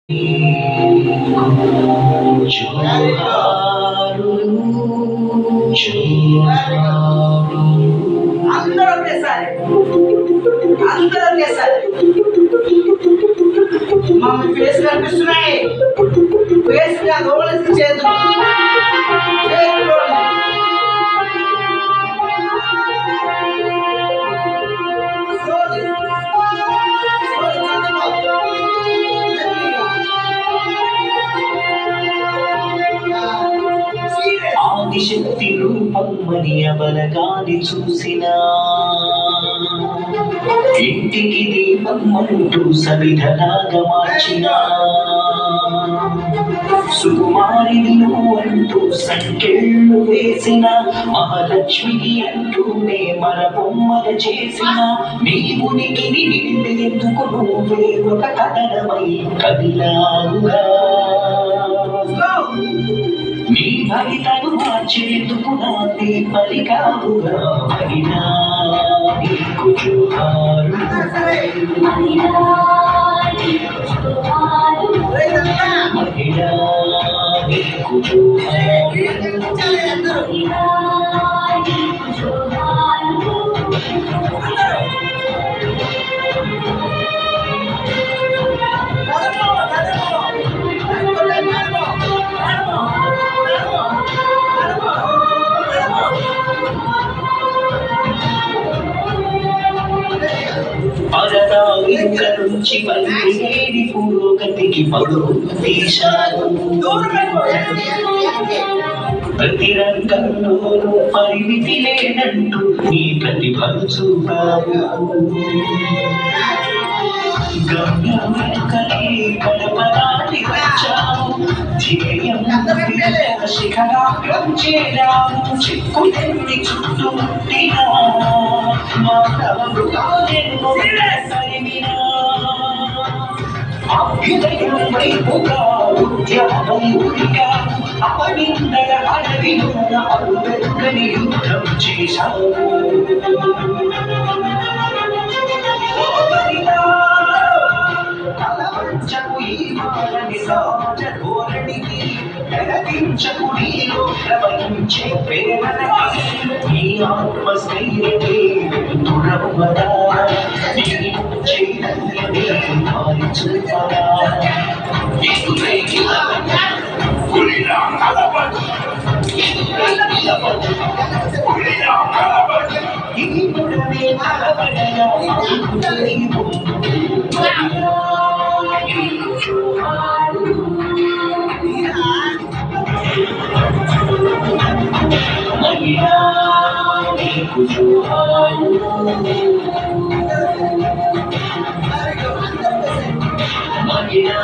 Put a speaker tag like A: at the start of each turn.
A: అందరూ ఒకేసారి mummy face కనిపిస్తున్నాయి. ఫేస్ లోపలికి చేతులు
B: ఆదిశక్తి రూపమ్మని అబలగాని చూసిన ఇంటికి దీపమ్మంటూ సవిధలాగా మార్చిన సుకుమారిలో అంటూ సంకెళ్ళు వేసిన మహాలక్ష్మికి అంటూనే మన బొమ్మల చేసిన నీ ఉనికిని నిండేందుకు నువ్వే ఒక కథనమై కదిలావుగా నీ భరితను మార్చేందుకు నాదే పలికావుగా మహిళా నీకు జోహారు మహిళా నీకు పరదావిక నుంచి పలికేడి పురోగతికి పరుగు తీశారు. ప్రతి రంగంలోనూ పరిమితి లేనంటూ నీ ప్రతిభను చూపారు. గమ్యం వెనుకనే గడపదాటి వచ్చావు, ధ్యేయం శిఖరాగ్రం చేరావు. చిక్కులెన్ని చుట్టూ ముట్టినా మానవ మృగాలెన్నో సరిమినా అభ్యుదయం వైపుగా ఉద్యమం ఉరిగా అపనిందల అడవిలోన అరువెరుగని యుద్ధం చేశావు. కలవంచకు ఈ మాలని సహజ ధోరణికి, ఎరగించకు నీలో ప్రవహించే ప్రేరణకి. నీ ఆత్మస్థైర్యమే దురవదా, నీ చైతన్యమే మారి చూపదా. ఈ పుడమే కలబడగా మహిళా నీకు జోహారు మహిళా